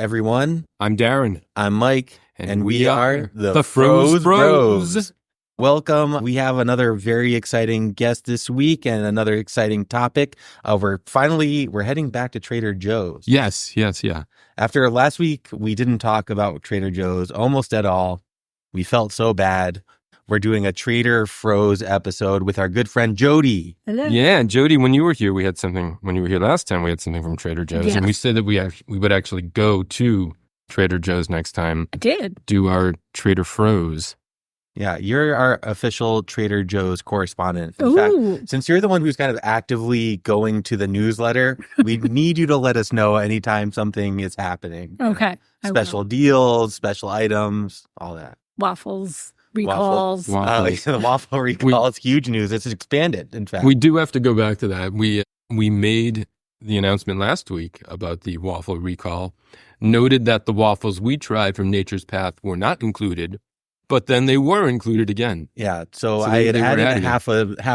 everyone. I'm Darren. I'm Mike. And we are the Froze Bros. Welcome. We have another very exciting guest this week and another exciting topic. We're heading back to Trader Joe's. Yes. After last week, we didn't talk about Trader Joe's almost at all. We felt so bad. We're doing a Trader Froze episode with our good friend Jodi. Hello. Yeah, and Jodi, when you were here, we had something. When you were here last time, we had something from Trader Joe's, and we said that we would actually go to Trader Joe's next time. I did. Do our Trader Froze. Yeah, you're our official Trader Joe's correspondent. In fact, since you're the one who's kind of actively going to the newsletter, we need you to let us know anytime something is happening. Okay. Special deals, special items, all that. Waffles. Recalls. The waffle recall is huge news. It's expanded, in fact. We do have to go back to that. We made the announcement last week about the waffle recall, noted that the waffles we tried from Nature's Path were not included, but then they were included again. Yeah, so I had added half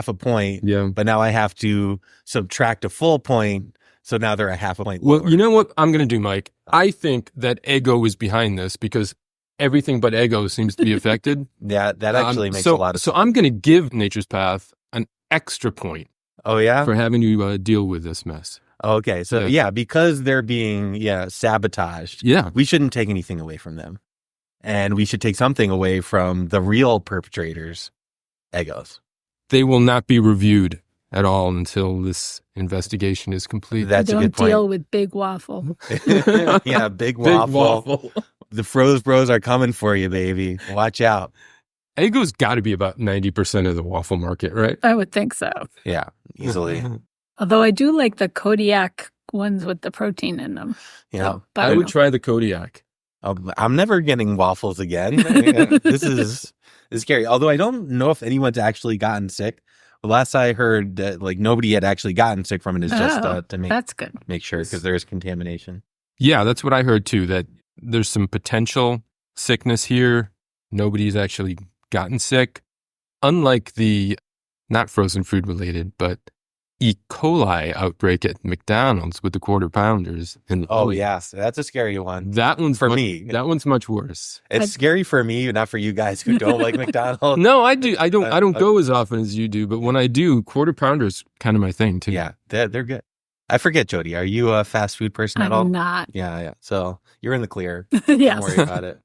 a point, but now I have to subtract a full point, so now they're a half a point lower. Well, you know what I'm going to do, Mike? I think that Eggo is behind this because everything but Eggo seems to be affected. Yeah, that actually makes a lot of sense. So I'm going to give Nature's Path an extra point. Oh, yeah? For having to deal with this mess. Okay, so because they're being sabotaged, we shouldn't take anything away from them. And we should take something away from the real perpetrators, Eggos. They will not be reviewed at all until this investigation is complete. That's a good point. Don't deal with Big Waffle. Yeah, Big Waffle. The Froze Bros are coming for you, baby. Watch out. Eggo's got to be about 90% of the waffle market, right? I would think so. Yeah, easily. Although I do like the Kodiak ones with the protein in them. Yeah, I would try the Kodiak. I'm never getting waffles again. This is scary. Although I don't know if anyone's actually gotten sick. The last I heard that nobody had actually gotten sick from it is just to make sure because there is contamination. Yeah, that's what I heard too, that there's some potential sickness here. Nobody's actually gotten sick. Unlike the, not frozen food related, but E. coli outbreak at McDonald's with the quarter pounders. Yes, that's a scary one. That one's for me. That one's much worse. It's scary for me, not for you guys who don't like McDonald's. No, I do. I don't go as often as you do, but when I do, quarter pounders kind of my thing too. Yeah, they're good. I forget, Jodi, are you a fast food person at all? I'm not. Yeah. So you're in the clear. Yes. Don't worry about it.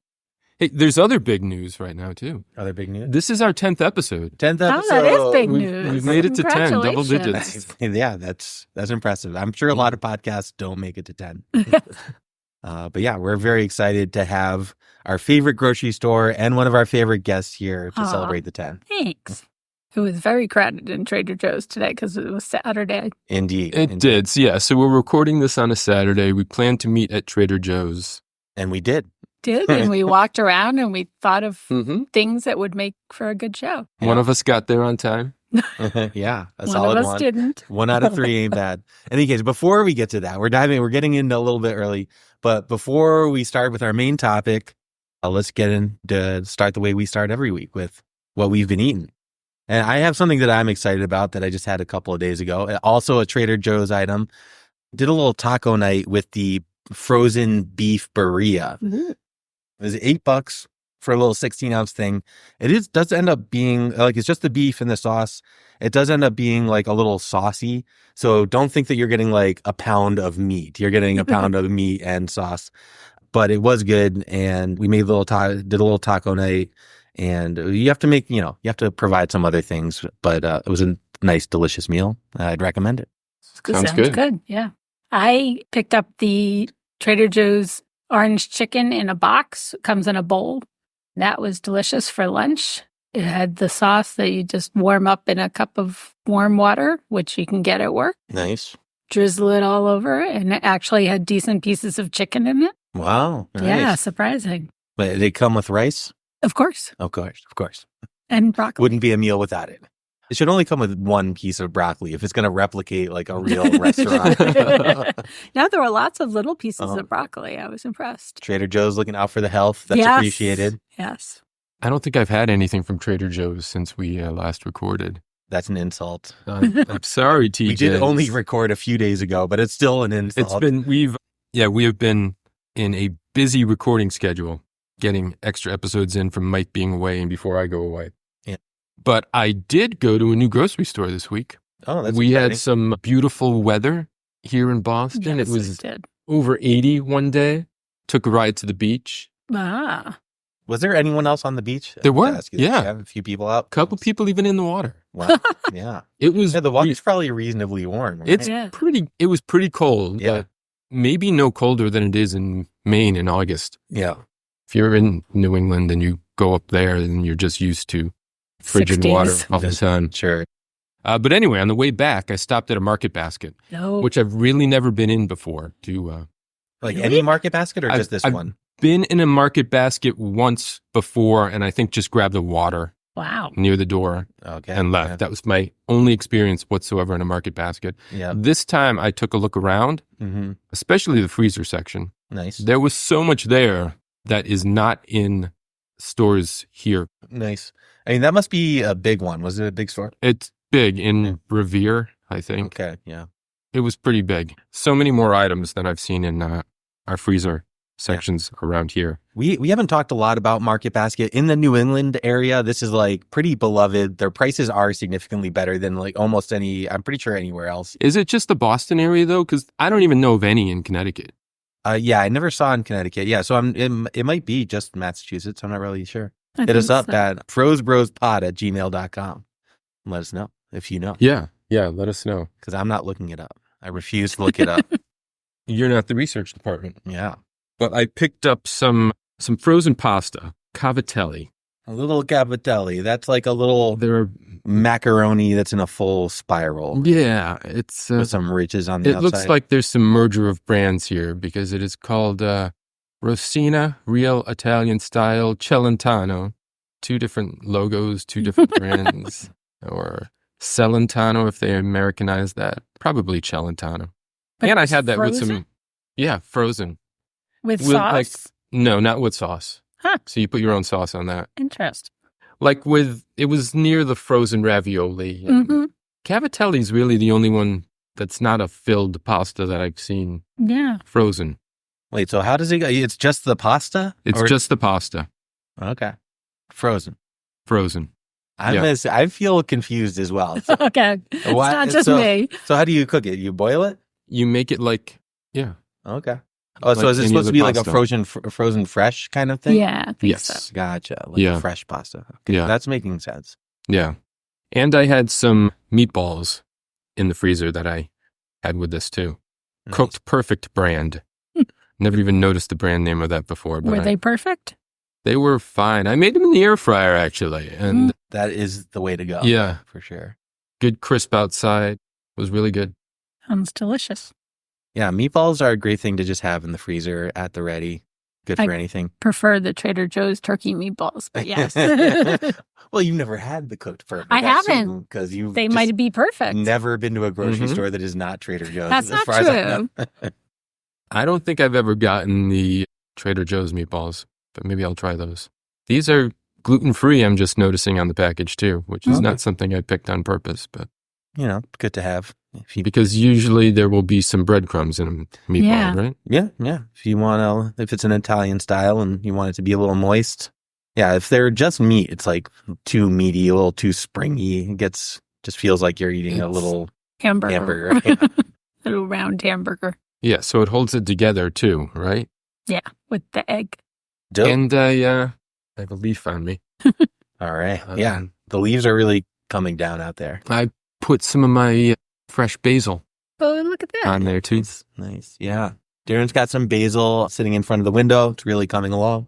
Hey, there's other big news right now, too. Other big news? This is our 10th episode. 10th episode. Oh, that is big news. We've made it to 10, double digits. Yeah, that's impressive. I'm sure a lot of podcasts don't make it to 10. But yeah, we're very excited to have our favorite grocery store and one of our favorite guests here to celebrate the 10. Thanks. It was very crowded in Trader Joe's today because it was Saturday. Indeed. It did. So we're recording this on a Saturday. We planned to meet at Trader Joe's. And we did. And we walked around and we thought of things that would make for a good show. Yeah. One of us got there on time. Yeah, a one solid of us one. Didn't. 1 out of 3 ain't bad. In any case, before we get to that, we're getting into a little bit early. But before we start with our main topic, let's get into start the way we start every week with what we've been eating. And I have something that I'm excited about that I just had a couple of days ago. Also a Trader Joe's item. Did a little taco night with the frozen beef birria. Mm-hmm. It was $8 for a little 16-ounce thing. Does end up being it's just the beef and the sauce. It does end up being a little saucy. So don't think that you're getting a pound of meat. You're getting a pound of meat and sauce. But it was good, and we made did a little taco night. And you have to you have to provide some other things, but it was a nice, delicious meal. I'd recommend it. Sounds good. Yeah. I picked up the Trader Joe's orange chicken in a box. It comes in a bowl. That was delicious for lunch. It had the sauce that you just warm up in a cup of warm water, which you can get at work. Nice. Drizzle it all over, and it actually had decent pieces of chicken in it. Wow. Nice. Yeah, surprising. But did it come with rice? Of course. Of course. And broccoli. Wouldn't be a meal without it. It should only come with one piece of broccoli if it's going to replicate a real restaurant. No, there were lots of little pieces of broccoli. I was impressed. Trader Joe's looking out for the health. That's appreciated. Yes. I don't think I've had anything from Trader Joe's since we last recorded. That's an insult. I'm sorry, TJ. We did only record a few days ago, but it's still an insult. We have been in a busy recording schedule, getting extra episodes in from Mike being away and before I go away. Yeah. But I did go to a new grocery store this week. Oh, that's We exciting. had some beautiful weather here in Boston. Yes, It was did. over 80 one day. Took a ride to the beach. Ah. Was there anyone else on the beach? There I have to were, ask you this. yeah. You have a few people out. Couple people even in the water. Wow. Yeah. It was Yeah, the water's probably reasonably warm. Right? it's Yeah. it was pretty cold, Yeah. but maybe no colder than it is in Maine in August. Yeah. If you're in New England and you go up there, then you're just used to frigid 60s. water all the time. Sure. But anyway, on the way back, I stopped at a Market Basket, No. which I've really never been in before. To Like Really? any market basket or I've- just this I've- one? been in a Market Basket once before, and I think just grabbed a water Wow. near the door Okay. and left. That was my only experience whatsoever in a Market Basket. Yeah. This time, I took a look around, Mm-hmm. especially the freezer section. Nice. There was so much there that is not in stores here. Nice. I mean, that must be a big one. Was it a big store? It's big in Revere, I think. Okay. Yeah. It was pretty big. So many more items than I've seen in our freezer sections around here. We haven't talked a lot about Market Basket in the New England area. This is like pretty beloved. Their prices are significantly better than like almost any, I'm pretty sure anywhere else. Is it just the Boston area, though? Because I don't even know of any in Connecticut. Yeah, I never saw in Connecticut. Yeah, so it might be just Massachusetts. I'm not really sure. I Hit us think up so. at frozebrospod@gmail.com. Let us know if you know, Yeah, let us know. because I'm not looking it up. I refuse to look it up. You're not the research department. Yeah. But I picked up some frozen pasta, cavatelli. A little cavatelli. That's like a little They're macaroni that's in a full spiral yeah, it's with some ridges on the it outside. looks like there's some merger of brands here because it is called Rosina, real Italian style Celentano. Two different logos, two different brands, or Celentano if they Americanize that. Probably Celentano. But And I it's had that with frozen? some, frozen. With with, sauce. like- No, not with sauce. Huh. So you put your own sauce on that. Interesting. Like it was near the frozen ravioli. Mm-hmm. Cavatelli is really the only one that's not a filled pasta that I've seen Yeah. frozen. Wait, so how does it go? It's just the pasta? It's Or- just the pasta, Okay. Frozen. frozen. I feel confused as well. So, Okay. It's Why- not just so- me. so how do you cook it? You boil it? You make it like, yeah. Okay. Oh, so Like is it any supposed to other be like a pasta. frozen fresh kind of thing? Yeah. I think Yes. so. Gotcha. Like Yeah. fresh pasta. Okay. Yeah. That's making sense. Yeah. And I had some meatballs in the freezer that I had with this too. Nice. Cooked Perfect brand. Never even noticed the brand name of that before, but Were they perfect? they were fine. I made them in the air fryer actually. And That is the way to go. yeah, For sure. good crisp outside. Was really good. Sounds delicious. Yeah, meatballs are a great thing to just have in the freezer at the ready. Good for anything. Prefer the Trader Joe's turkey meatballs, but yes. Well, you've never had the cooked perfect. I haven't. Because you've They just might be perfect. never been to a grocery Mhm. store that is not Trader Joe's. That's as not far as I know. true. I don't think I've ever gotten the Trader Joe's meatballs, but maybe I'll try those. These are gluten-free, I'm just noticing on the package too, which is Okay. not something I picked on purpose, but You know, good to have. If you, because usually there will be some breadcrumbs in a meatball, Yeah. right? yeah. If you want to, if it's an Italian style and you want it to be a little moist. Yeah, if they're just meat, it's like too meaty, a little too springy. It just feels like you're eating a It's- little Hamburger. hamburger. Yeah. Little round hamburger Yeah, so it holds it together too, right? with the egg. Dope. And I have a leaf on me. All right. Um, Yeah. The leaves are really coming down out there. I put some of my fresh basil Oh, look at that. on there too. Nice. Yeah. Darren's got some basil sitting in front of the window. It's really coming along.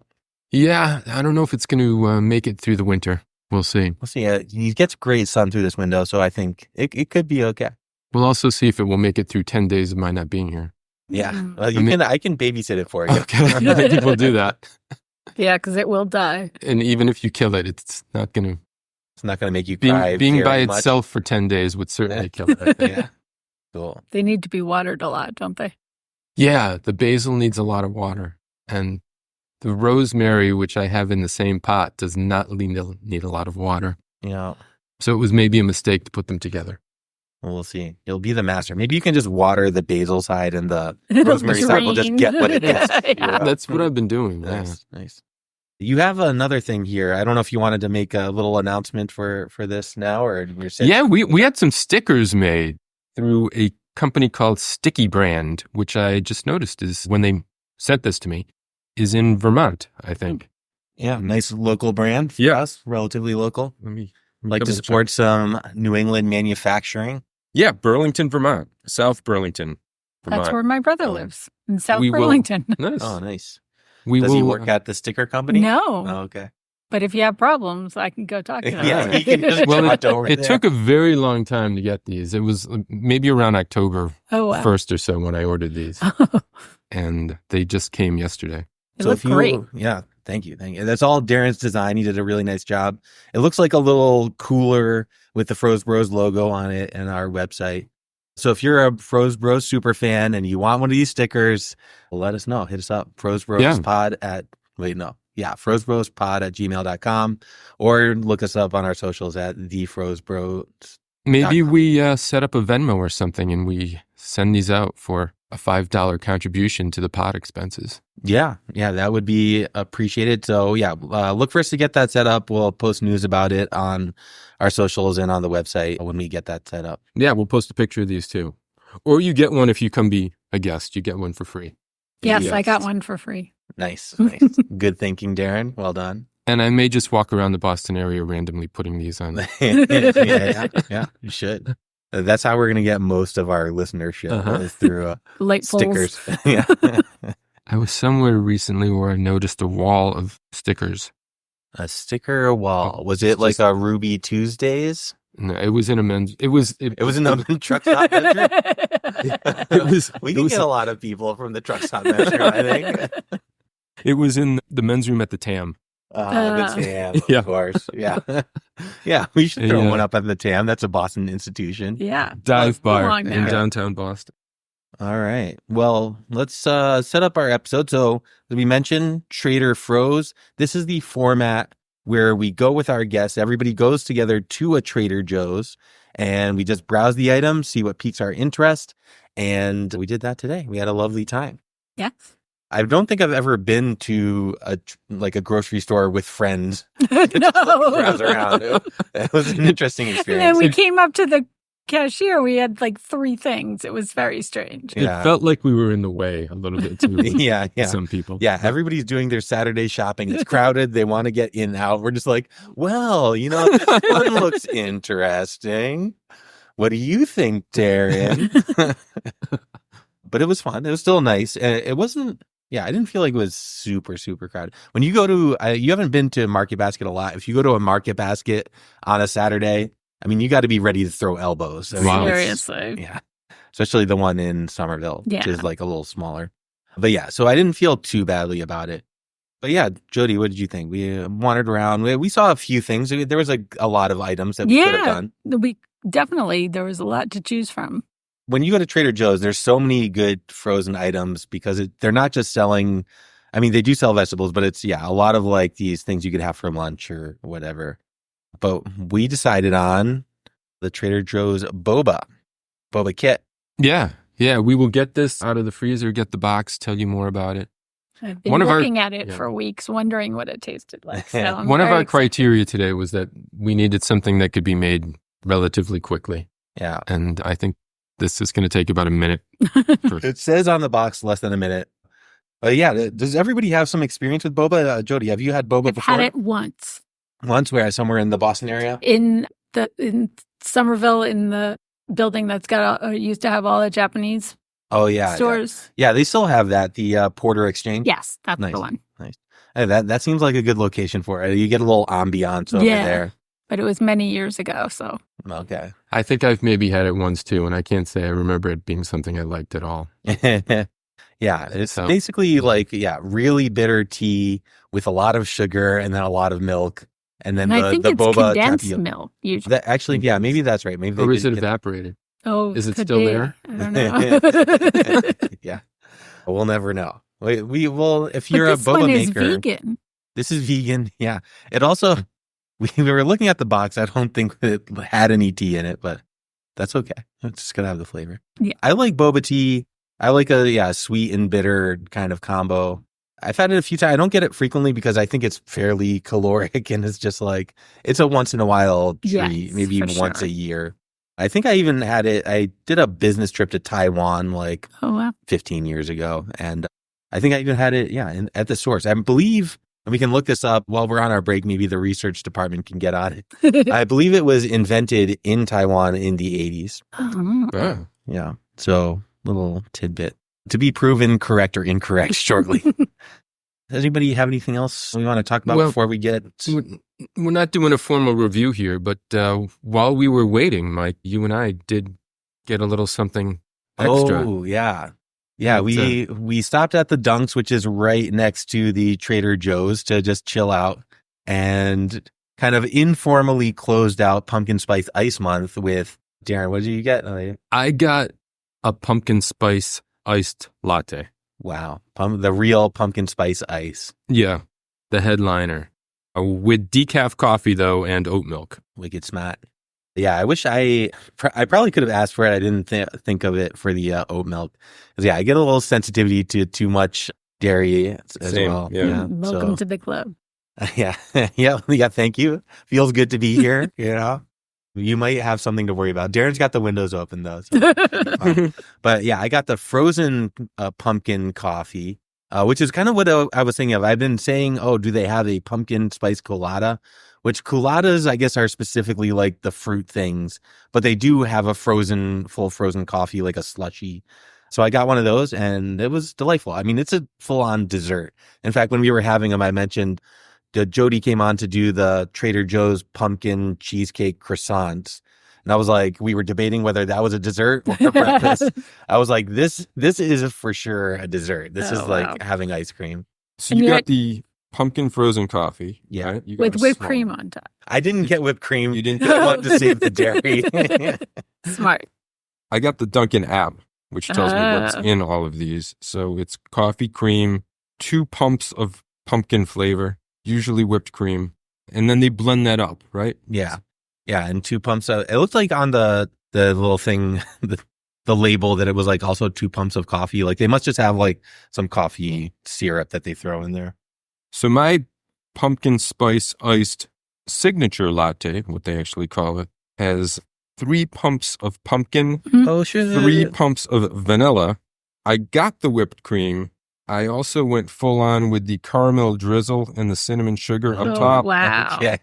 Yeah, I don't know if it's going to make it through the winter. We'll see. We'll see. He gets great sun through this window, so I think it could be okay. We'll also see if it will make it through 10 days of my not being here. Yeah. Mm. Well, I I can babysit it for you. Okay, I think we'll do that. Yeah, because it will die. And even if you kill it, it's not going to. It's not going to make you cry. Being by very much. itself for 10 days would certainly kill it, I think. Yeah. Cool. They need to be watered a lot, don't they? Yeah, the basil needs a lot of water. And the rosemary, which I have in the same pot, does not need a lot of water. Yeah. So it was maybe a mistake to put them together. Well, we'll see. You'll be the master. Maybe you can just water the basil side and the It'll rosemary side. We'll just drain. get what it is. Yeah. That's what I've been doing. Yeah. Nice, nice. You have another thing here. I don't know if you wanted to make a little announcement for this now, or you're saying. Yeah, we had some stickers made through a company called Sticky Brand, which I just noticed is when they sent this to me, is in Vermont, I think. Yeah, nice local brand for us, relatively local. Let me Like to double support check. some New England manufacturing. Yeah, Burlington, Vermont. South Burlington, Vermont. That's where my brother lives, in South We will- Burlington. Nice. Oh, nice. We Does will he work at the sticker company? No, Oh, okay. but if you have problems, I can go talk to them. Yeah, he can just Well, trot over it there. took a very long time to get these. It was maybe around October Oh, wow. 1st or so when I ordered these, and they just came yesterday. It looked great. Yeah, thank you. That's all Darren's design. He did a really nice job. It looks like a little cooler with the Froze Bros logo on it and our website. So if you're a Froze Bros super fan and you want one of these stickers, let us know. Hit us up. FrozeBrosPod FrozeBrosPod@gmail.com, or look us up on our socials at the Froze Bros. Maybe we set up a Venmo or something, and we send these out for a $5 contribution to the pod expenses. Yeah, that would be appreciated. So look for us to get that set up. We'll post news about it on our socials and on the website when we get that set up. Yeah, we'll post a picture of these too. Or you get one if you come be a guest. You get one for free. Yes, Yes. I got one for free. Nice. Good thinking, Darren. Well done. And I may just walk around the Boston area randomly putting these on. yeah, you should. That's how we're going to get most of our listenership is through Light stickers. poles. Yeah. I was somewhere recently where I noticed a wall of stickers. A sticker wall. Oh, Was it it's like just- a Ruby Tuesdays? No, it was in a men's. It was It was in the truck stop measure. It was. We it can was, get a lot of people from the truck stop measure, I think. It was in the men's room at the TAM. The TAM, of Yeah. course. Yeah. Yeah, we should throw Yeah. one up at the TAM. That's a Boston institution. Yeah. Dive bar belong in there. downtown Boston. All right. Well, let's set up our episode. So, as we mentioned, Trader Froze. This is the format where we go with our guests. Everybody goes together to a Trader Joe's and we just browse the items, see what piques our interest. And we did that today. We had a lovely time. Yes. I don't think I've ever been to a grocery store with friends. No. Browse around. It was an interesting And experience. then we came up to the cashier. We had like 3 things. It was very strange. Yeah. It felt like we were in the way a little bit too. Yeah. Some people. Yeah, everybody's doing their Saturday shopping. It's crowded. They want to get in and out. We're just like, well, this one looks interesting. What do you think, Darren? But it was fun. It was still nice. It wasn't, I didn't feel like it was super, super crowded. When you go to, you haven't been to Market Basket a lot. If you go to a Market Basket on a Saturday, I mean, you got to be ready to throw elbows. I mean, Wow. Seriously. yeah. Especially the one in Somerville, which Yeah. is like a little smaller. But yeah, so I didn't feel too badly about it. But yeah, Jodi, what did you think? We wandered around. We saw a few things. There was a lot of items that we could have done. There was a lot to choose from. When you go to Trader Joe's, there's so many good frozen items because they're not just selling. I mean, they do sell vegetables, but it's a lot of like these things you could have for lunch or whatever. But we decided on the Trader Joe's Boba kit. Yeah. We will get this out of the freezer, get the box, tell you more about it. I've been One of our- looking at it yeah. for weeks, wondering what it tasted like. So I'm One of very our excited. criteria today was that we needed something that could be made relatively quickly. Yeah. And I think this is going to take about a minute. It says on the box less than a minute. Does everybody have some experience with boba? Jodi, have you had boba I've before? had it once Once, where somewhere in the Boston area? in Somerville, in the building that's got used to have all the Japanese Oh yeah, stores. yeah. They still have that. The Porter Exchange. Yes, that's Nice. the one. Hey, that seems like a good location for it. You get a little ambiance over Yeah. there. But it was many years ago, so Okay. I think I've maybe had it once too, and I can't say I remember it being something I liked at all. Yeah, it's So- basically really bitter tea with a lot of sugar and then a lot of milk, and then and I think the it's boba condensed tapioca. milk usually. That actually, maybe that's right. Maybe they Or is it did get- evaporated? Oh, Is it could still be. there? I don't know. Yeah, we'll never know. We will if But you're a this boba one is maker. vegan. This is vegan. Yeah, it also we were looking at the box. I don't think it had any tea in it, but That's okay. It's just gonna have the flavor. Yeah. I like boba tea. I like a sweet and bitter kind of combo. I've had it a few times. I don't get it frequently because I think it's fairly caloric and it's just like it's a once in a while treat, Yes, maybe even for once sure. a year. I think I even had it. I did a business trip to Taiwan like Oh, wow. 15 years ago, and I think I even had it. At the source. I believe, and we can look this up while we're on our break. Maybe the research department can get on it. I believe it was invented in Taiwan in the 80s. Oh. Yeah. Yeah. So little tidbit to be proven correct or incorrect shortly. Does anybody have anything else we want to talk about Well, before we get? We're not doing a formal review here, but while we were waiting, Mike, you and I did get a little something extra. Oh, yeah. Yeah, we stopped at the Dunks, which is right next to the Trader Joe's, to just chill out and kind of informally closed out Pumpkin Spice Ice Month with Darren. What did you get? I got a pumpkin spice iced latte. Wow. The real pumpkin spice ice. Yeah, the headliner. With decaf coffee, though, and oat milk. Wicked smart. Yeah, I wish I probably could have asked for it. I didn't think of it for the oat milk. 'Cause, yeah, I get a little sensitivity to too much dairy as Same, well. yeah. Welcome to the club. Yeah. Yeah. Thank you. Feels good to be here. You might have something to worry about. Darren's got the windows open though. So. But yeah, I got the frozen pumpkin coffee, which is kind of what I was thinking of. I've been saying, do they have a pumpkin spice colada? Which coladas, I guess, are specifically like the fruit things, but they do have a full frozen coffee, like a slushie. So I got one of those and it was delightful. I mean, it's a full on dessert. In fact, when we were having them, I mentioned Jodi came on to do the Trader Joe's pumpkin cheesecake croissants. And I was like, we were debating whether that was a dessert or a breakfast. I was like, this is for sure a dessert. This is like having ice cream. So you got the pumpkin frozen coffee. Yeah. Right? You got With a whipped small cream one. on top. I didn't get whipped cream. You didn't I wanted to save the dairy. Smart. I got the Dunkin app, which tells me what's Ah. in all of these. So it's coffee cream, 2 pumps of pumpkin flavor, usually whipped cream, and then they blend that up, right? Yeah. Yeah. And 2 pumps of, it looked like on the little thing, the label that it was like also 2 pumps of coffee. Like they must just have like some coffee syrup that they throw in there. So my pumpkin spice iced signature latte, what they actually call it, has 3 pumps of pumpkin, Oh, sure. 3 pumps of vanilla. I got the whipped cream. I also went full on with the caramel drizzle and the cinnamon sugar up Oh, top. wow. Yeah.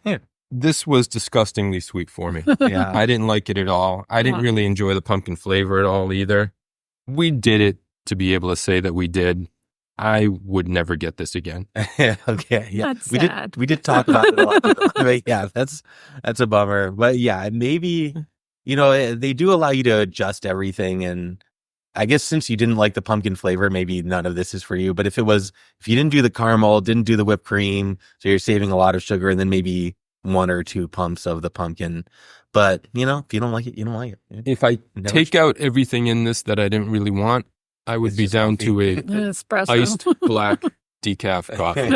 This was disgustingly sweet for me. Yeah. I didn't like it at all. I didn't really enjoy the pumpkin flavor at all either. We did it to be able to say that we did. I would never get this again. Okay. Yeah. That's we sad. did talk about it a lot. But yeah, that's a bummer. But yeah, maybe, they do allow you to adjust everything. And I guess since you didn't like the pumpkin flavor, maybe none of this is for you. But if you didn't do the caramel, didn't do the whipped cream, so you're saving a lot of sugar, and then maybe 1 or 2 pumps of the pumpkin. But, if you don't like it, you don't like it. If I Never- take out everything in this that I didn't really want, I would It's be just down coffee. to a Espresso. iced black decaf coffee.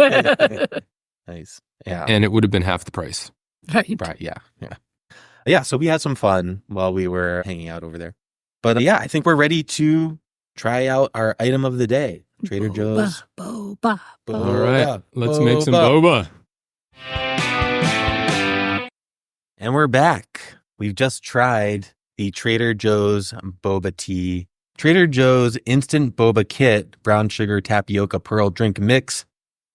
Nice. Yeah. And it would have been half the price. Right. Right. Yeah. Yeah. Yeah. So we had some fun while we were hanging out over there. But yeah, I think we're ready to try out our item of the day. Trader Joe's. Boba. All right, let's make some Boba. boba. And we're back. We've just tried the Trader Joe's boba tea. Trader Joe's Instant Boba Kit, brown sugar tapioca pearl drink mix,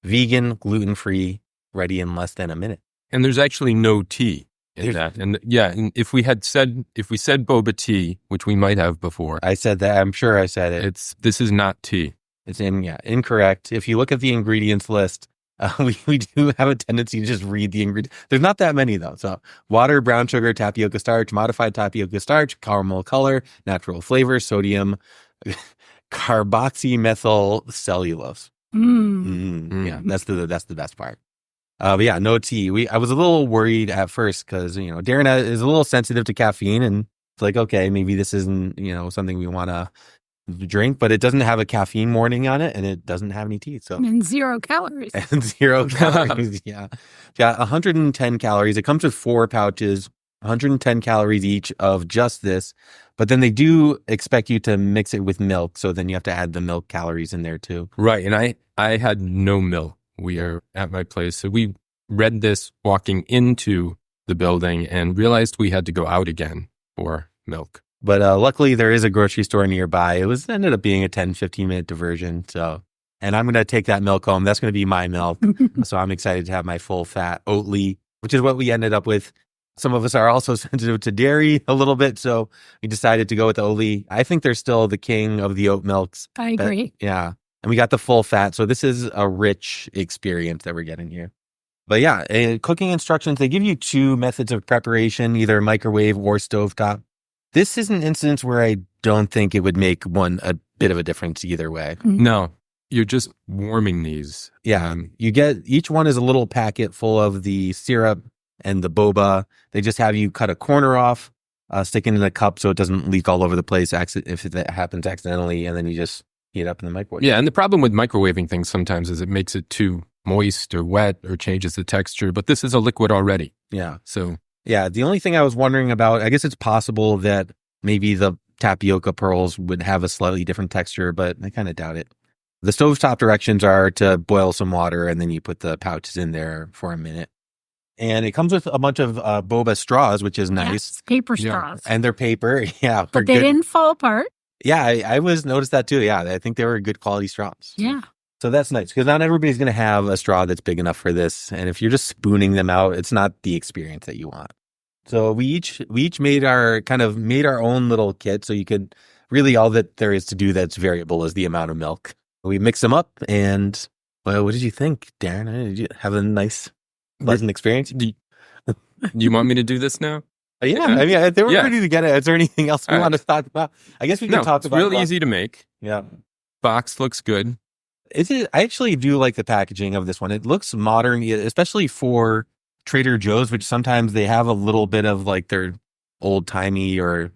vegan, gluten-free, ready in less than a minute. And there's actually no tea in There's- that. And yeah, and if we said boba tea, which we might have before, I said that. I'm sure I said it. this is not tea. It's incorrect. If you look at the ingredients list, we do have a tendency to just read the ingredients. There's not that many though. So water, brown sugar, tapioca starch, modified tapioca starch, caramel color, natural flavor, sodium, carboxymethyl cellulose. Yeah, that's the best part. But yeah, no tea. I was a little worried at first because Darren is a little sensitive to caffeine, and it's like, okay, maybe this isn't something we want to drink, but it doesn't have a caffeine warning on it, and it doesn't have any tea. So And 0 calories. and 0 calories. Yeah, 110 calories. It comes with 4 pouches. 110 calories each of just this. But then they do expect you to mix it with milk. So then you have to add the milk calories in there too. Right. And I had no milk. We are at my place. So we read this walking into the building and realized we had to go out again for milk. But luckily there is a grocery store nearby. It ended up being a 10, 15 minute diversion. So, and I'm going to take that milk home. That's going to be my milk. So I'm excited to have my full fat Oatly, which is what we ended up with. Some of us are also sensitive to dairy a little bit, so we decided to go with the Oatly. I think they're still the king of the oat milks. I agree. Yeah. And we got the full fat. So this is a rich experience that we're getting here. But yeah, cooking instructions, they give you 2 methods of preparation, either microwave or stovetop. This is an instance where I don't think it would make one a bit of a difference either way. No, you're just warming these. Yeah. You get, each one is a little packet full of the syrup and the boba. They just have you cut a corner off, stick it in a cup so it doesn't leak all over the place if that happens accidentally, and then you just heat it up in the microwave. Yeah, and the problem with microwaving things sometimes is it makes it too moist or wet or changes the texture, but this is a liquid already. Yeah. So, yeah, the only thing I was wondering about, I guess it's possible that maybe the tapioca pearls would have a slightly different texture, but I kind of doubt it. The stovetop directions are to boil some water and then you put the pouches in there for a minute. And it comes with a bunch of boba straws, which is nice. Yes, paper straws. And they're paper. Yeah. But they didn't fall apart. Yeah, I noticed that too. Yeah, I think they were good quality straws. Yeah. So that's nice because not everybody's going to have a straw that's big enough for this. And if you're just spooning them out, it's not the experience that you want. So we each made our own little kit. So you could really, all that there is to do that's variable is the amount of milk. We mix them up and, well, what did you think, Darren? Did you have a nice, pleasant experience? Do you want me to do this now? Yeah, I mean, they were Yeah. ready to get it. Is there anything else we want to talk about? I guess we can talk it's about. real easy to make. Yeah, Box looks good. I actually do like the packaging of this one. It looks modern, especially for Trader Joe's, which sometimes they have a little bit of like their old timey or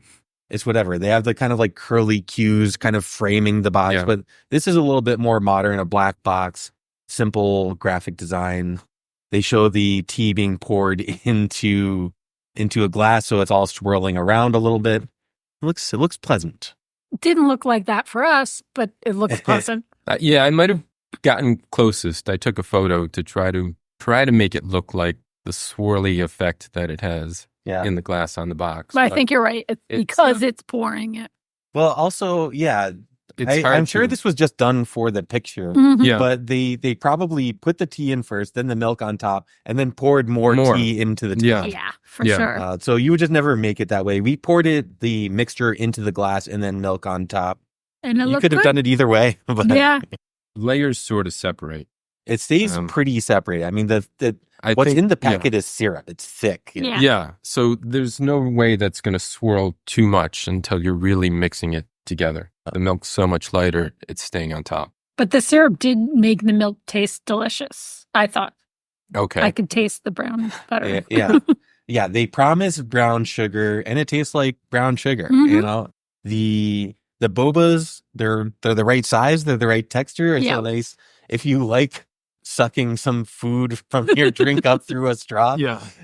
it's whatever. They have the kind of like curly cues kind of framing the box, but this is a little bit more modern, a black box, simple graphic design. They show the tea being poured into a glass, so it's all swirling around a little bit. It looks pleasant. Didn't look like that for us, but it looks pleasant. Yeah, I might have gotten closest. I took a photo to try to make it look like the swirly effect that it has in the glass on the box. But I think you're right. It's because it's pouring it. Well, also, yeah, I'm sure this was just done for the picture. Mhm. Yeah. But they probably put the tea in first, then the milk on top, and then poured more. Tea into the tea. Yeah, for sure. So you would just never make it that way. We poured the mixture into the glass and then milk on top. And it You looked could have good. done it either way. But Yeah. Layers sort of separate. it stays pretty separated. I mean, what's in the packet is syrup. It's thick. Yeah. Yeah. So there's no way that's going to swirl too much until you're really mixing it together. The milk's so much lighter, it's staying on top. But the syrup did make the milk taste delicious, I thought. Okay. I could taste the brown butter. Yeah. Yeah. They promise brown sugar, and it tastes like brown sugar. Mhm. You know, the bobas, they're the right size. They're the right texture. It's so nice. If you like sucking some food from your drink up through a straw,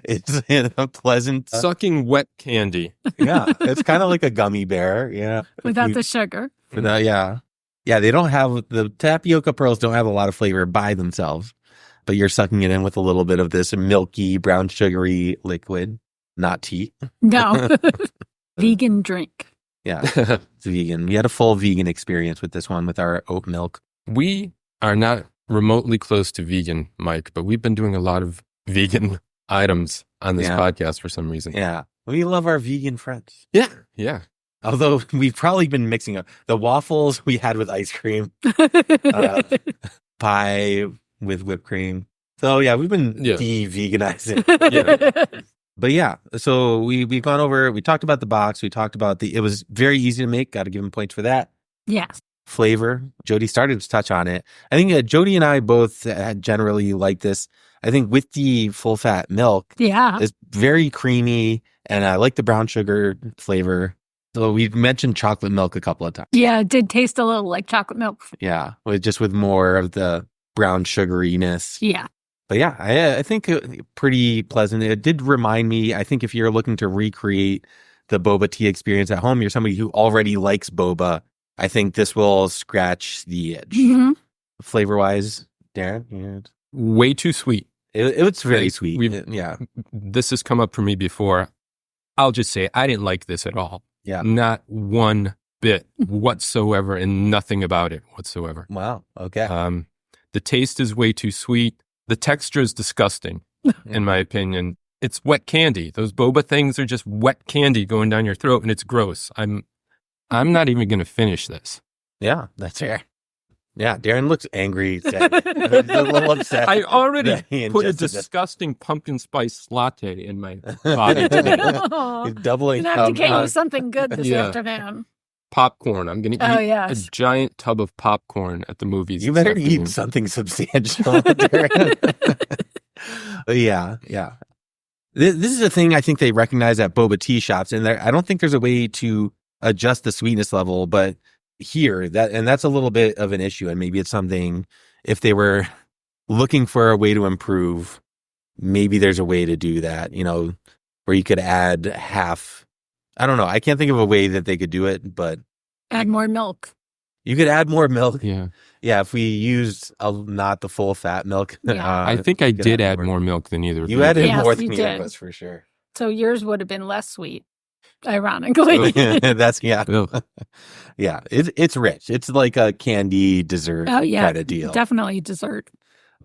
it's a pleasant. Sucking wet candy. Yeah, it's kind of like a gummy bear. Yeah, Without the sugar. yeah. They don't have the tapioca pearls. Don't have a lot of flavor by themselves, but you're sucking it in with a little bit of this milky brown sugary liquid, not tea. No. Vegan drink. Yeah, it's vegan. We had a full vegan experience with this one with our oat milk. We are not remotely close to vegan, Mike, but we've been doing a lot of vegan items on this podcast for some reason. Yeah, we love our vegan friends. Yeah. Although we've probably been mixing up the waffles we had with ice cream, pie with whipped cream. So yeah, we've been de-veganizing. But yeah, so we've gone over, we talked about the box, we talked about it was very easy to make, got to give them points for that. Yes. Flavor, Jodi started to touch on it. I think Jodi and I both generally like this. I think with the full fat milk, it's very creamy, and I like the brown sugar flavor. So we mentioned chocolate milk a couple of times. Yeah, it did taste a little like chocolate milk. Yeah, with more of the brown sugariness. Yeah. But yeah, I think pretty pleasant. It did remind me, I think if you're looking to recreate the boba tea experience at home, you're somebody who already likes boba. I think this will scratch the itch. Mm-hmm. Flavor wise, Darren? Yeah. Way too sweet. It's very Like, sweet. Yeah. This has come up for me before. I'll just say I didn't like this at all. Yeah. Not one bit whatsoever, and nothing about it whatsoever. Wow. Okay. The taste is way too sweet. The texture is disgusting, in my opinion. It's wet candy. Those boba things are just wet candy going down your throat, and it's gross. I'm not even going to finish this. Yeah, that's fair. Yeah, Darren looks angry. He's a little upset. I already that he put a ingested this. disgusting pumpkin spice latte in my body today. He's doubling Gonna have to get up. you something good this Yeah. afternoon. Popcorn. I'm going to Oh, eat yes. a giant tub of popcorn at the movies. You this better afternoon. eat something substantial, Darren. Yeah. This is a thing I think they recognize at boba tea shops, and I don't think there's a way to adjust the sweetness level, but here that's a little bit of an issue, and maybe it's something if they were looking for a way to improve, maybe there's a way to do that, where you could add half. I don't know. I can't think of a way that they could do it, but Add more milk. you could add more milk. Yeah. Yeah, if we used not the full fat milk. Yeah. I think I you could did add more milk than either of You added Yes, more you than either of did. us for sure. So yours would have been less sweet, ironically. That's yeah. Ugh. Yeah, it's rich. It's like a candy dessert Oh, yeah. kind of deal. Definitely dessert.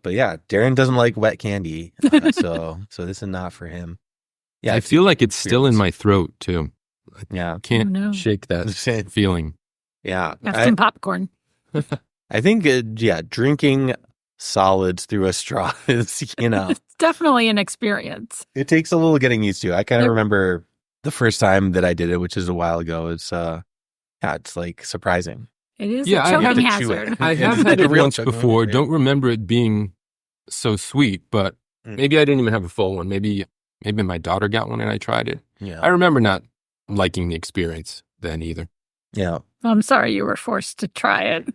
But yeah, Darren doesn't like wet candy, so this is not for him. Yeah, I feel like it's still in my throat, too. yeah, Can't Oh, no. shake that feeling. yeah. Have some popcorn. I think drinking solids through a straw is It's definitely an experience. it takes a little getting used to. I kind of Yep. remember the first time that I did it, which is a while ago. It's like surprising. It is Yeah, a I have choking to chew it. hazard. I have It's had a it real once chocolate before. milk, Don't remember it being so sweet, but Mm. maybe I didn't even have a full one. Maybe my daughter got one and I tried it. I Yeah, remember not liking the experience then either. yeah. I'm sorry you were forced to try it.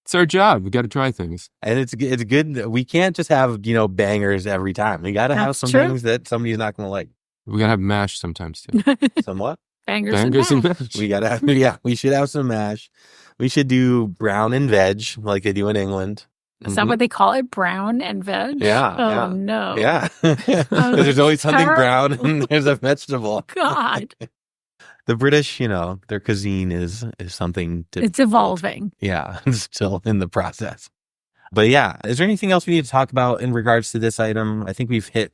It's our job. We got to try things. And it's good. We can't just have have every time. We got to have That's some true. things that somebody's not going to like. We got to have mash sometimes too. Somewhat. Bangers, Bangers and and mash. mash. We got to have. Yeah, we should have some mash. We should do brown and veg like they do in England. Is that what they call it? Brown and veg? Yeah, Oh, yeah. no. Yeah, 'Cause there's always something terrible. brown and there's a vegetable. God. The British, their cuisine is something to. It's evolving. Yeah, it's still in the process. But yeah, is there anything else we need to talk about in regards to this item? I think we've hit.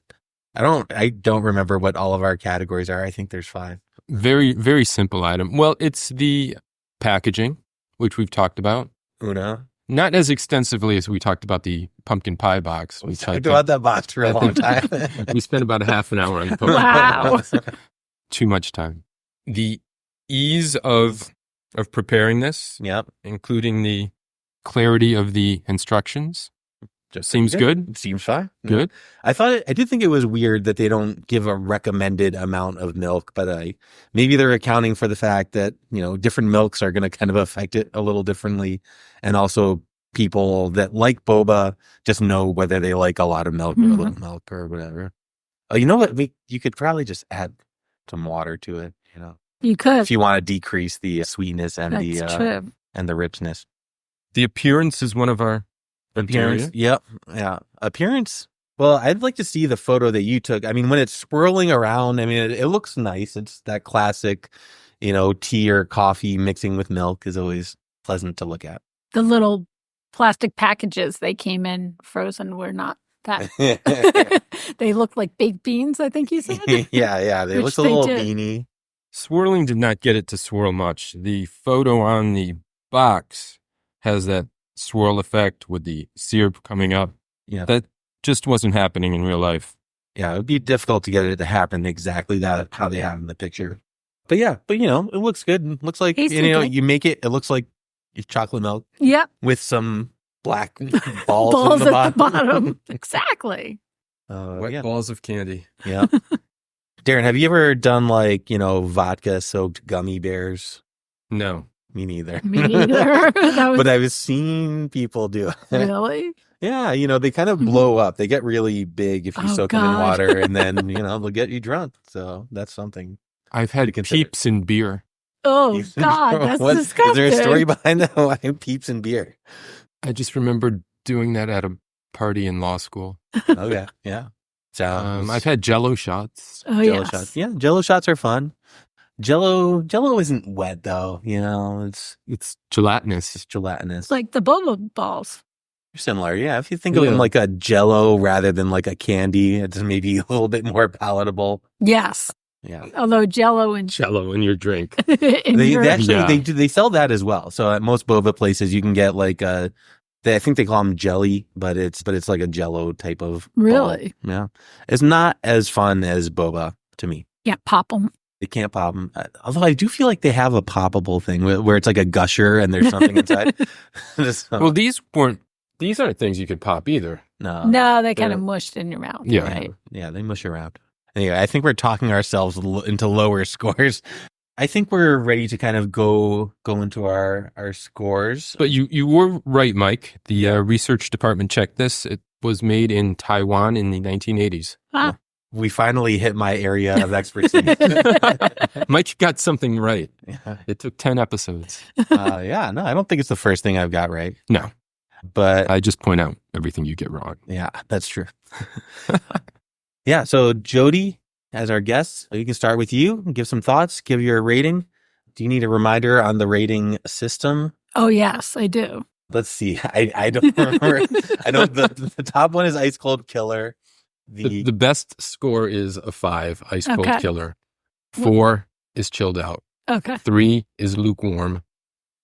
I don't remember what all of our categories are. I think there's 5. Very, very simple item. Well, it's the packaging, which we've talked about. Una. Not as extensively as we talked about the pumpkin pie box. We which I talked think about that box for a long time. we spent about a half an hour on the pumpkin Wow. pie box. Too much time. The ease of preparing this, Yep. including the clarity of the instructions, Just seems good. It seems fine. Good. I did think it was weird that they don't give a recommended amount of milk, but maybe they're accounting for the fact that, different milks are going to kind of affect it a little differently. And also people that like boba just know whether they like a lot of milk or a little milk or whatever. Oh, you know what? You could probably just add some water to it, You could. if you want to decrease the sweetness and That's true. the richness. The appearance is one of our Appearance. criteria. Yep. Yeah. Appearance. Well, I'd like to see the photo that you took. I mean, when it's swirling around, I mean, it looks nice. It's that classic, tea or coffee mixing with milk is always pleasant to look at. The little plastic packages they came in frozen were not that. They looked like baked beans, I think you said. yeah. They Which look a they little did. beanie. Swirling did not get it to swirl much. The photo on the box has that swirl effect with the syrup coming up. Yeah. That just wasn't happening in real life. Yeah. It would be difficult to get it to happen exactly how they have in the picture. But yeah, it looks good. It looks like, Tastes good. you make it looks like chocolate milk Yep. with some black balls, Balls in the at bottom. the bottom. Exactly. Wet Yeah. balls of candy. Yeah. Darren, have you ever done vodka soaked gummy bears? No. Me neither. Me neither. That was But I've seen people do it. really. Yeah, they kind of blow up. They get really big if you Oh, soak them in God. water, and then, they'll get you drunk. So that's something. I've had to consider. peeps in beer. Oh, God, that's disgusting. Is there a story behind that? Why peeps and beer? I just remembered doing that at a party in law school. Okay, yeah. So I've had Jello shots. Oh, Jello yes. shots. Yeah, Jello shots are fun. Jello isn't wet though. It's gelatinous. It's gelatinous. It's like the boba balls. Similar, yeah. If you think of them like a Jello rather than like a candy, it's maybe a little bit more palatable. Yes. Yeah. Although Jello in your drink. They sell that as well. So at most boba places, you can get like I think they call them jelly, but it's like a Jello type of Really? ball. Yeah, it's not as fun as boba to me. Can't pop them. They can't pop them. Although I do feel like they have a poppable thing where it's like a gusher and there's something inside. Well, these aren't things you could pop either. No, they kind of mushed in your mouth. Yeah. Right. Yeah, they mush around. Anyway, I think we're talking ourselves into lower scores. I think we're ready to kind of go into our scores. But you were right, Mike. The research department checked this. It was made in Taiwan in the 1980s. Huh. We finally hit my area of expertise. Mike got something right. Yeah. It took 10 episodes. Yeah, no, I don't think it's the first thing I've got right. No. But I just point out everything you get wrong. Yeah, that's true. Yeah, so Jodi, as our guest, you can start with you. Give some thoughts. Give your rating. Do you need a reminder on the rating system? Oh, yes, I do. Let's see. I don't remember. I know the top one is Ice Cold Killer. The best score is a 5, Ice Cold Okay. Killer. 4 is chilled out. Okay. 3 is lukewarm.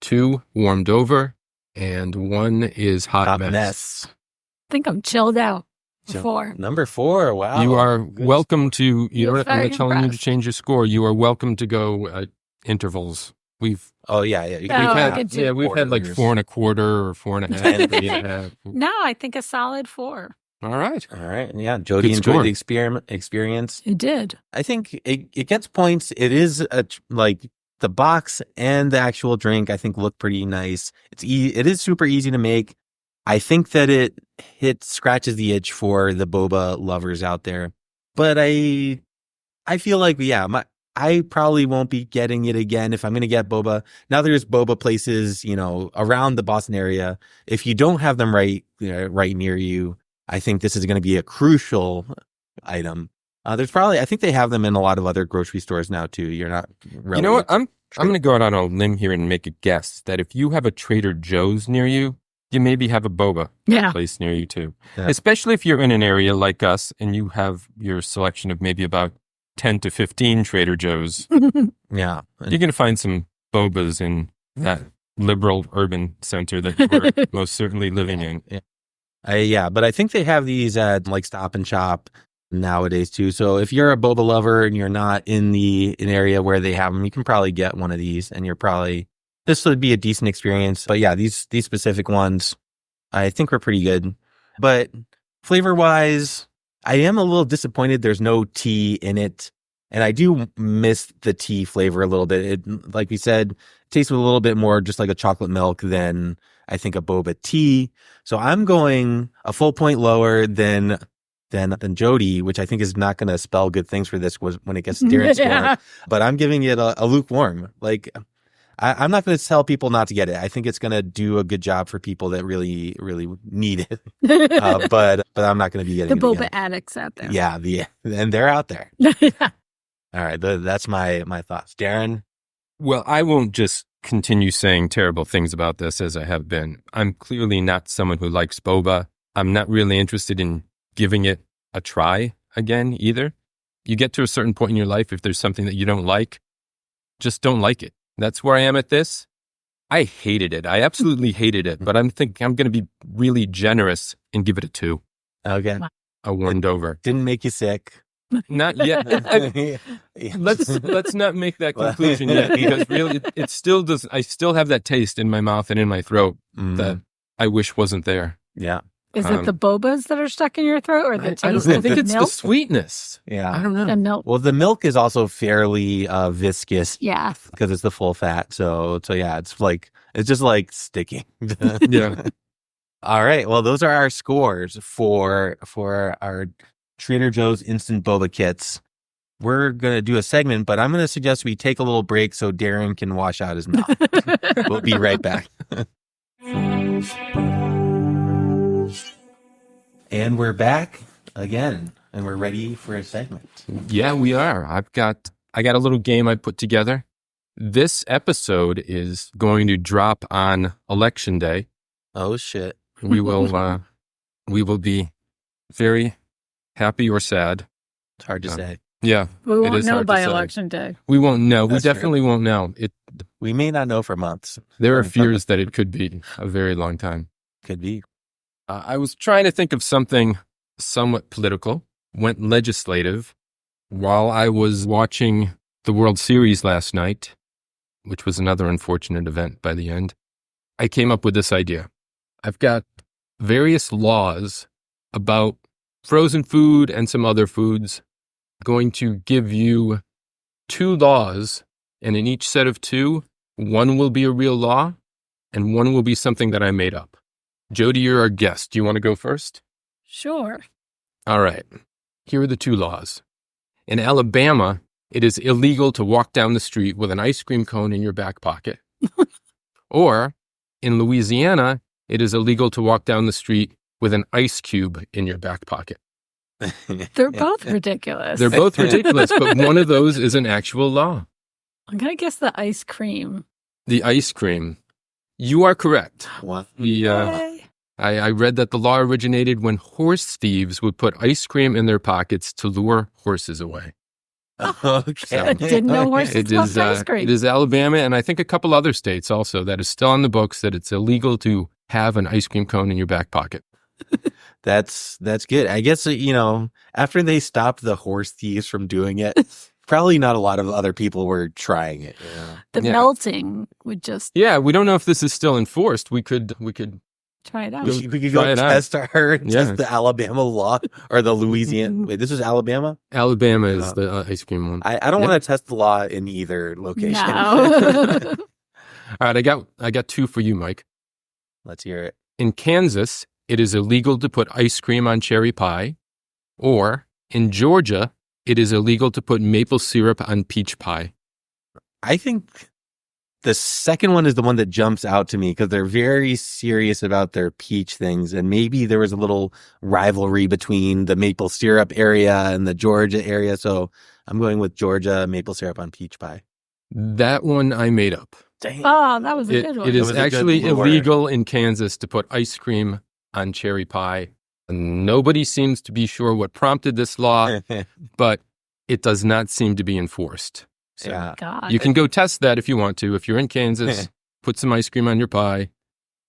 2, warmed over. And 1 is hot mess. I think I'm chilled out. So, 4. Number 4. Wow. You are Good. welcome to, I'm not very telling you to impressed. change your score. You are welcome to go at intervals. We've Oh, yeah. You Oh, can I have could do- we've had like quarters. 4 1/4 or 4 1/2, 3.5. No, I think a solid 4. All right. All right. Yeah. Jodi Good enjoyed score. the experience. It did. I think it gets points. It is like the box and the actual drink, I think, look pretty nice. It is super easy to make. I think that it scratches the itch for the boba lovers out there. But I feel like, I probably won't be getting it again if I'm going to get boba. Now there's boba places, around the Boston area. If you don't have them right near you, I think this is going to be a crucial item. I think they have them in a lot of other grocery stores now too. You're not really. You know what? I'm going to go out on a limb here and make a guess that if you have a Trader Joe's near you, you maybe have a boba Yeah. place near you too. Yeah. Especially if you're in an area like us and you have your selection of maybe about 10 to 15 Trader Joe's. Yeah. You're going to find some bobas in that liberal urban center that we're most certainly living in. Yeah. But I think they have these at like Stop and Shop nowadays too. So if you're a boba lover and you're not in an area where they have them, you can probably get one of these, and this would be a decent experience. But yeah, these specific ones, I think were pretty good. But flavor wise, I am a little disappointed there's no tea in it. And I do miss the tea flavor a little bit. It, like we said, tastes a little bit more just like a chocolate milk than I think a boba tea. So I'm going a full point lower than Jodi, which I think is not going to spell good things for this when it gets to Darren's score. But I'm giving it a lukewarm. Like, I'm not going to tell people not to get it. I think it's going to do a good job for people that really, really need it. But I'm not going to be getting The it boba again. addicts out there. Yeah, and they're out there. All right, that's my thoughts. Darren? Well, I won't just continue saying terrible things about this as I have been. I'm clearly not someone who likes boba. I'm not really interested in giving it a try again either. You get to a certain point in your life, if there's something that you don't like, just don't like it. That's where I am at this. I hated it. I absolutely hated it, but I'm going to be really generous and give it a 2. Okay. A warmed over. Didn't make you sick. Not yet. Let's not make that conclusion yet, because really it still does. I still have that taste in my mouth and in my throat that I wish wasn't there. Yeah. Is it the bobas that are stuck in your throat, or the I taste don't of know. I think the it's the milk? sweetness. Yeah. I don't know. The milk. Well, the milk is also fairly viscous Yeah. because it's the full fat. So yeah, it's just like sticking. Yeah. All right. Well, those are our scores for our Trader Joe's instant boba kits. We're going to do a segment, but I'm going to suggest we take a little break so Darren can wash out his mouth. We'll be right back. And we're back again, and we're ready for a segment. Yeah, we are. I got a little game I put together. This episode is going to drop on Election Day. Oh shit. We will be very happy or sad. It's hard to say. Yeah. We won't is know hard to by say. Election Day. We won't know. That's We definitely won't know. We may not know for months. There are fears that it could be a very long time. Could be. I was trying to think of something somewhat political, went legislative. While I was watching the World Series last night, which was another unfortunate event by the end, I came up with this idea. I've got various laws about frozen food and some other foods. Going to give you 2 laws, and in each set of 2, one will be a real law, and one will be something that I made up. Jodi, you're our guest. Do you want to go first? Sure. All right. Here are the 2 laws. In Alabama, it is illegal to walk down the street with an ice cream cone in your back pocket. Or, in Louisiana, it is illegal to walk down the street with an ice cube in your back pocket. They're both ridiculous. They're both ridiculous, but one of those is an actual law. I'm going to guess the ice cream. The ice cream. You are correct. What? Yay. I read that the law originated when horse thieves would put ice cream in their pockets to lure horses away. Okay. I didn't know horses It loved is, ice cream. it is Alabama, and I think a couple other states also, that is still on the books, that it's illegal to have an ice cream cone in your back pocket. That's good. I guess, after they stopped the horse thieves from doing it, probably not a lot of other people were trying it. The Yeah. melting would just Yeah, we don't know if this is still enforced. We could try it out. Go- We could try go it out. test Yeah. the Alabama law or the Louisiana. Wait, this is Alabama? Alabama is the ice cream one. I don't Yep. want to test the law in either location. No. All right, I got 2 for you, Mike. Let's hear it. In Kansas, it is illegal to put ice cream on cherry pie. Or in Georgia, it is illegal to put maple syrup on peach pie. I think the second one is the one that jumps out to me because they're very serious about their peach things. And maybe there was a little rivalry between the maple syrup area and the Georgia area. So I'm going with Georgia, maple syrup on peach pie. That one I made up. Dang. Oh, that was a good one. It is was a good actually lure. illegal in Kansas to put ice cream on cherry pie. And nobody seems to be sure what prompted this law, but it does not seem to be enforced. So Yeah. God. you can go test that if you want to. If you're in Kansas, put some ice cream on your pie.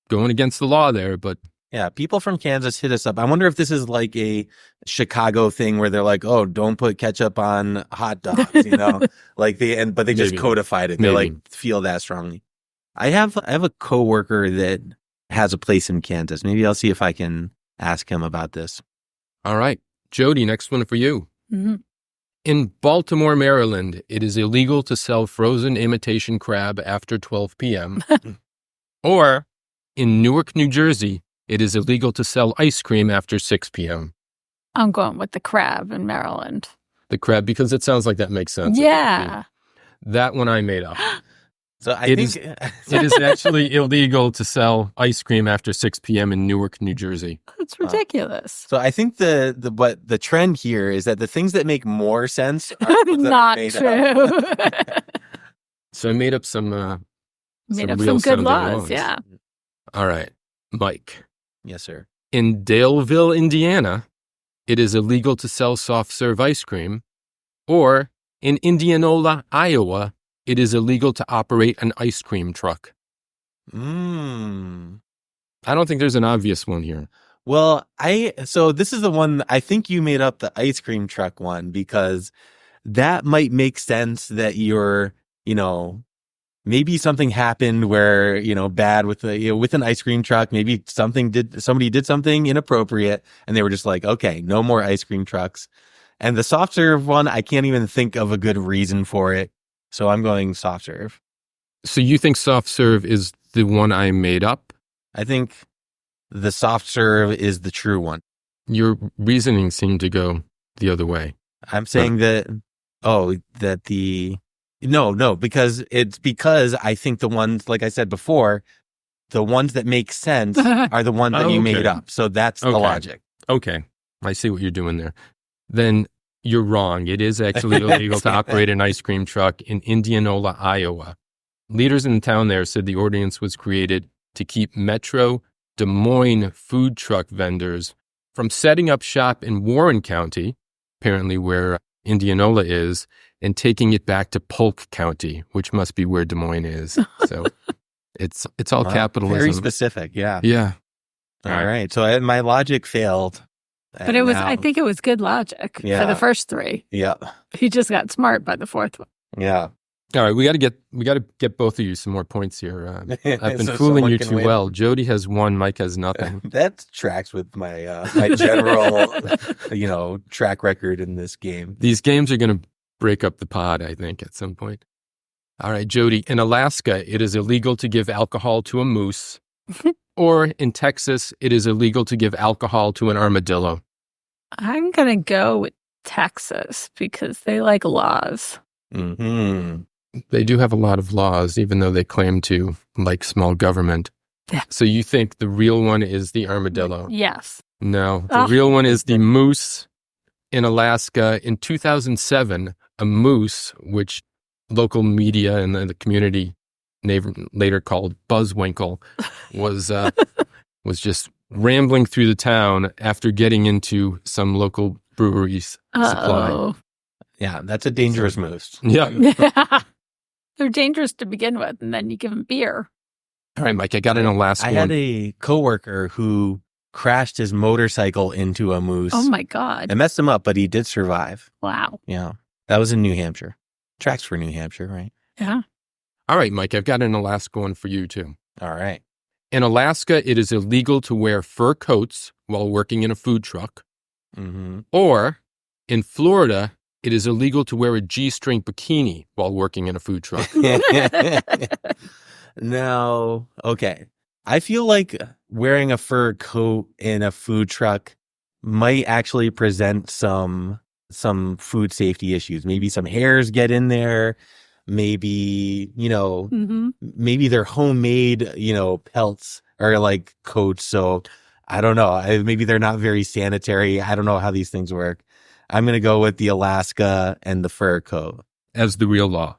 Going against the law there, but Yeah, people from Kansas hit us up. I wonder if this is like a Chicago thing where they're like, "Oh, don't put ketchup on hot dogs," but they just Maybe. codified it. They Maybe. feel that strongly. I have a coworker that has a place in Kansas. Maybe I'll see if I can ask him about this. all right. Jodi, next one for you. Mhm. In Baltimore, Maryland, it is illegal to sell frozen imitation crab after 12 p.m. Or in Newark, New Jersey, it is illegal to sell ice cream after 6 p.m. I'm going with the crab in Maryland. The crab, because it sounds like that makes sense. Yeah. That one I made up. So I It think It is actually illegal to sell ice cream after 6 p.m. in Newark, New Jersey. It's ridiculous. So I think the trend here is that the things that make more sense are the ones that are Not made up. true. So I made up some Made up real some sounding good laws. Yeah. All right. Mike. Yes, sir. In Daleville, Indiana, it is illegal to sell soft serve ice cream. Or in Indianola, Iowa, it is illegal to operate an ice cream truck. Mm. I don't think there's an obvious one here. Well, so this is the one I think you made up, the ice cream truck one, because that might make sense that you're, maybe something happened where, bad with with an ice cream truck. Maybe somebody did something inappropriate and they were just like, okay, no more ice cream trucks. And the soft serve one, I can't even think of a good reason for it. So I'm going soft serve. So you think soft serve is the one I made up? I think the soft serve is the true one. Your reasoning seemed to go the other way. I'm saying no, because I think the ones, like I said before, the ones that make sense are the ones that you made up. So that's the logic. Okay. I see what you're doing there. Then you're wrong. It is actually illegal to operate an ice cream truck in Indianola, Iowa. Leaders in the town there said the ordinance was created to keep Metro Des Moines food truck vendors from setting up shop in Warren County, apparently where Indianola is, and taking it back to Polk County, which must be where Des Moines is. So it's all capitalism. Very specific, yeah. Yeah. All right. So my logic failed. But I think it was good logic for the first three. Yeah. He just got smart by the fourth one. Yeah. All right, we got to get both of you some more points here. I've been fooling you too well. Jodi has 1, Mike has nothing. That tracks with my my general, track record in this game. These games are going to break up the pod, I think, at some point. All right, Jodi. In Alaska, it is illegal to give alcohol to a moose, or in Texas, it is illegal to give alcohol to an armadillo. I'm gonna go with Texas because they like laws. Mm-hmm. They do have a lot of laws, even though they claim to like small government. Yeah. So you think the real one is the armadillo? Yes. No, the real one is the moose in Alaska. In 2007, a moose, which local media and the community later called Buzzwinkle, was just rambling through the town after getting into some local brewery's supply. Yeah, that's a dangerous moose. Yeah. They're dangerous to begin with, and then you give them beer. All right, Mike, I got in a last one. I had a coworker who crashed his motorcycle into a moose. Oh, my God. It messed him up, but he did survive. Wow. Yeah. That was in New Hampshire. Tracks for New Hampshire, right? Yeah. All right, Mike, I've got an Alaska one for you, too. All right. In Alaska, it is illegal to wear fur coats while working in a food truck. Mm-hmm. Or in Florida, it is illegal to wear a G-string bikini while working in a food truck. No. Okay. I feel like wearing a fur coat in a food truck might actually present some food safety issues. Maybe some hairs get in there. Maybe, maybe they're homemade, pelts or like coats. So I don't know. Maybe they're not very sanitary. I don't know how these things work. I'm going to go with the Alaska and the fur coat. As the real law.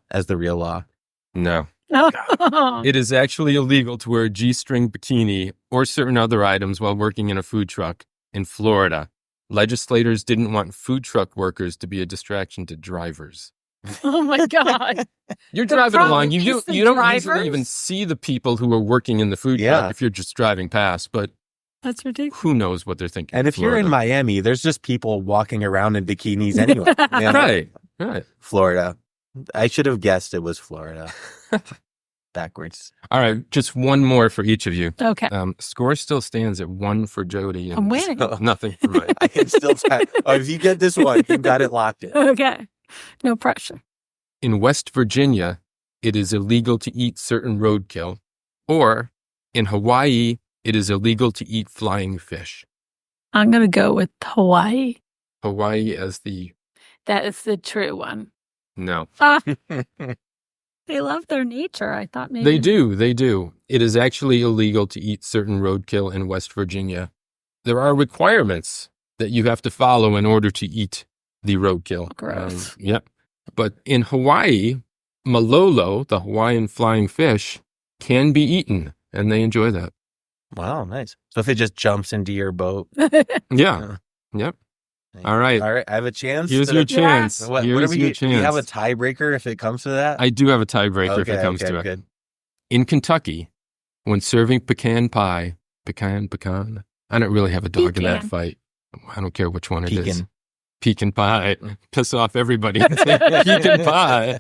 No. It is actually illegal to wear a G-string bikini or certain other items while working in a food truck in Florida. Legislators didn't want food truck workers to be a distraction to drivers. Oh, my God. You're driving along. You don't usually even see the people who are working in the food truck if you're just driving past, but that's ridiculous. Who knows what they're thinking? And if you're in Miami, there's just people walking around in bikinis anyway. Right. Florida. I should have guessed it was Florida. Backwards. All right, just one more for each of you. Okay. Score still stands at 1 for Jodi. I'm winning. Nothing for Mike. I can still if you get this one, you got it locked in. Okay. No pressure. In West Virginia, it is illegal to eat certain roadkill. Or in Hawaii, it is illegal to eat flying fish. I'm going to go with Hawaii. Hawaii as That is the true one. No. They love their nature. I thought maybe. They do. It is actually illegal to eat certain roadkill in West Virginia. There are requirements that you have to follow in order to eat the roadkill. Gross. Yep. But in Hawaii, malolo, the Hawaiian flying fish, can be eaten, and they enjoy that. Wow, nice. So if it just jumps into your boat. Yeah. Yep. All right. I have a chance. Here's your chance. Do you have a tiebreaker if it comes to that? I do have a tiebreaker if it comes to it. Good. In Kentucky, when serving pecan pie, pecan, I don't really have a dog in that fight. I don't care which one it is. Pecan pie. Piss off everybody. Pecan pie.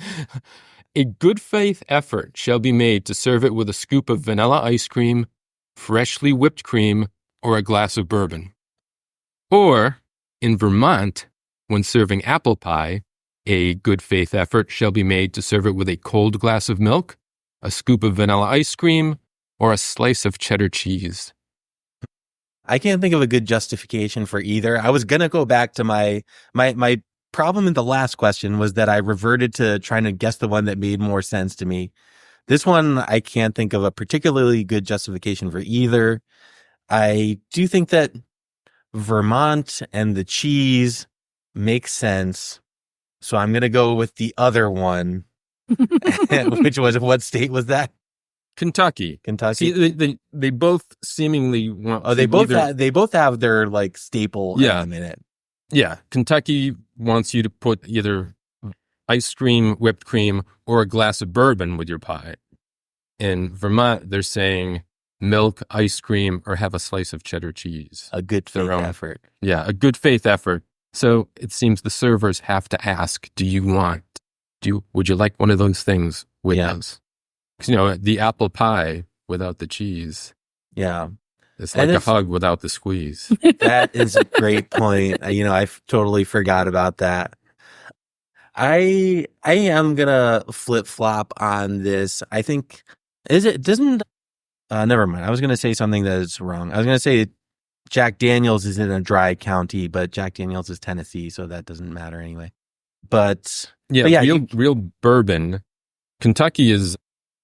A good faith effort shall be made to serve it with a scoop of vanilla ice cream, freshly whipped cream, or a glass of bourbon. Or, in Vermont, when serving apple pie, a good faith effort shall be made to serve it with a cold glass of milk, a scoop of vanilla ice cream, or a slice of cheddar cheese. I can't think of a good justification for either. I was gonna go back to my problem in the last question was that I reverted to trying to guess the one that made more sense to me. This one, I can't think of a particularly good justification for either. I do think that Vermont and the cheese makes sense. So I'm going to go with the other one, which was, what state was that? Kentucky. Kentucky. See, they both seemingly want. Oh, they both have their like staple item in it. Yeah, Kentucky wants you to put either ice cream, whipped cream, or a glass of bourbon with your pie. In Vermont, they're saying milk, ice cream, or have a slice of cheddar cheese. A good faith effort. Yeah, a good faith effort. So it seems the servers have to ask, would you like one of those things with us? Because, the apple pie without the cheese. Yeah. It's like a hug without the squeeze. That is a great point. I totally forgot about that. I am going to flip flop on this. I think, never mind. I was going to say something that is wrong. I was going to say Jack Daniels is in a dry county, but Jack Daniels is Tennessee, so that doesn't matter anyway. But real bourbon. Kentucky is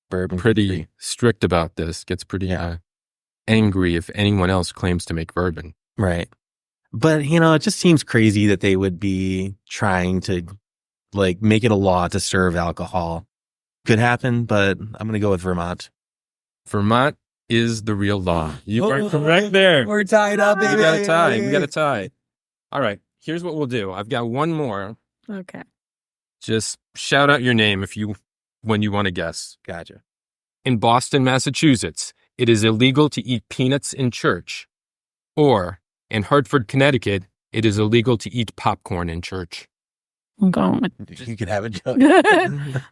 bourbon pretty strict about this. Gets pretty angry if anyone else claims to make bourbon. Right. But, it just seems crazy that they would be trying to like make it a law to serve alcohol. Could happen, but I'm going to go with Vermont. Vermont is the real law. You are correct there. We're tied up, baby. We got a tie. All right. Here's what we'll do. I've got one more. Okay. Just shout out your name when you want to guess. Gotcha. In Boston, Massachusetts, it is illegal to eat peanuts in church. Or in Hartford, Connecticut, it is illegal to eat popcorn in church. I'm going with... You could have a joke.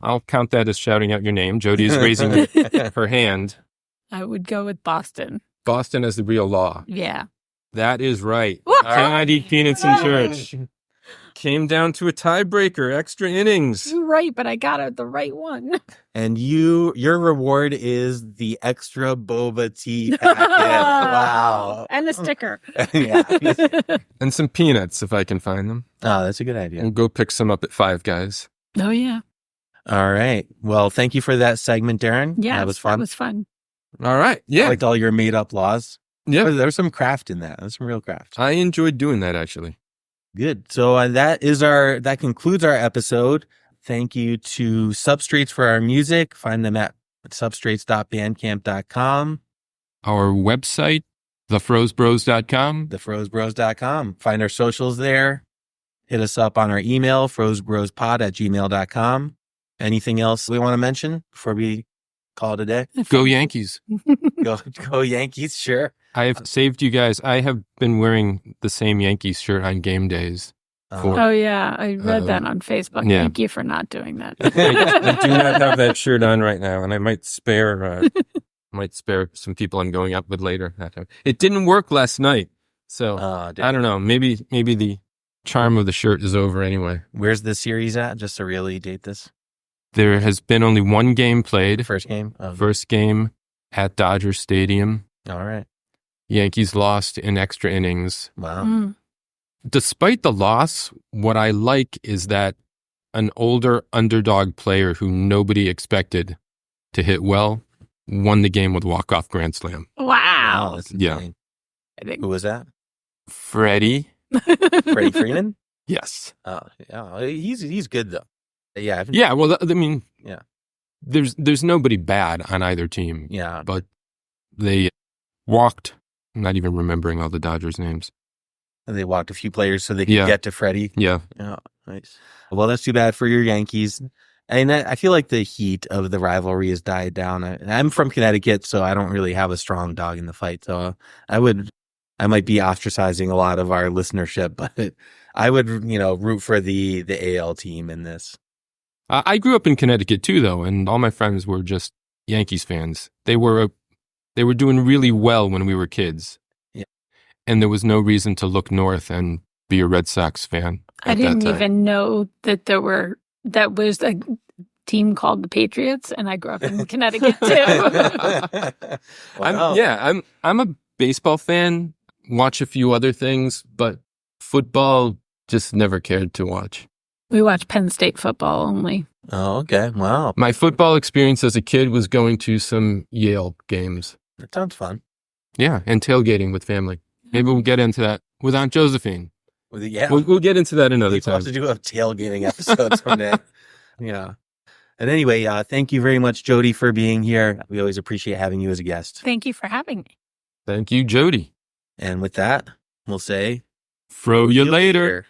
I'll count that as shouting out your name. Jodi is raising her hand. I would go with Boston. Boston as the real law. Yeah. That is right. Cannot eat peanuts in church. Came down to a tiebreaker, extra innings. You're right, but I got it the right one. And your reward is the extra boba tea packet. Wow. And a sticker. Yeah. And some peanuts, if I can find them. Oh, that's a good idea. We'll go pick some up at Five Guys. Oh, yeah. All right. Well, thank you for that segment, Darren. Yeah, that was fun. That was fun. All right. Yeah. I liked all your made up laws. Yeah. There was some craft in that. There's some real craft. I enjoyed doing that, actually. Good. So that concludes our episode. Thank you to Substrates for our music. Find them at substrates.bandcamp.com. Our website, thefrozebros.com. Thefrozebros.com. Find our socials there. Hit us up on our email, frozebrospod@gmail.com. Anything else we want to mention before we call it a day? Go Yankees. Go Yankees, sure. I have saved you guys. I have been wearing the same Yankees shirt on game days. Oh, yeah. I read that on Facebook. Yeah. Thank you for not doing that. I do not have that shirt on right now, and I might spare some people I'm going up with later. It didn't work last night, so I don't know. Maybe the charm of the shirt is over anyway. Where's the series at, just to really date this? There has been only one game played. First game? Oh. First game at Dodger Stadium. All right. Yankees lost in extra innings. Wow. Despite the loss, what I like is that an older underdog player who nobody expected to hit well won the game with walk-off grand slam. Wow. That's insane. Yeah. Who was that? Freddie. Freddie Freeman? Yes. Oh, yeah. He's good though. Yeah. Yeah. Well, I mean, yeah. There's nobody bad on either team. Yeah. But they walked. I'm not even remembering all the Dodgers' names. And they walked a few players so they could get to Freddie. Yeah. Oh, nice. Well, that's too bad for your Yankees. And I feel like the heat of the rivalry has died down. I'm from Connecticut, so I don't really have a strong dog in the fight. So I might be ostracizing a lot of our listenership, but I would, root for the AL team in this. I grew up in Connecticut too, though, and all my friends were just Yankees fans. They were doing really well when we were kids. Yeah. And there was no reason to look north and be a Red Sox fan. I didn't even know that that was a team called the Patriots, and I grew up in Connecticut too. Wow. I'm a baseball fan, watch a few other things, but football just never cared to watch. We watch Penn State football only. Oh, okay. Wow. My football experience as a kid was going to some Yale games. That sounds fun. Yeah, and tailgating with family. Maybe we'll get into that with Aunt Josephine. Yeah. We'll get into that another We'll time. have to do a tailgating episode someday. Yeah. And anyway, thank you very much, Jodi, for being here. We always appreciate having you as a guest. Thank you for having me. Thank you, Jodi. And with that, we'll say, Fro you see later.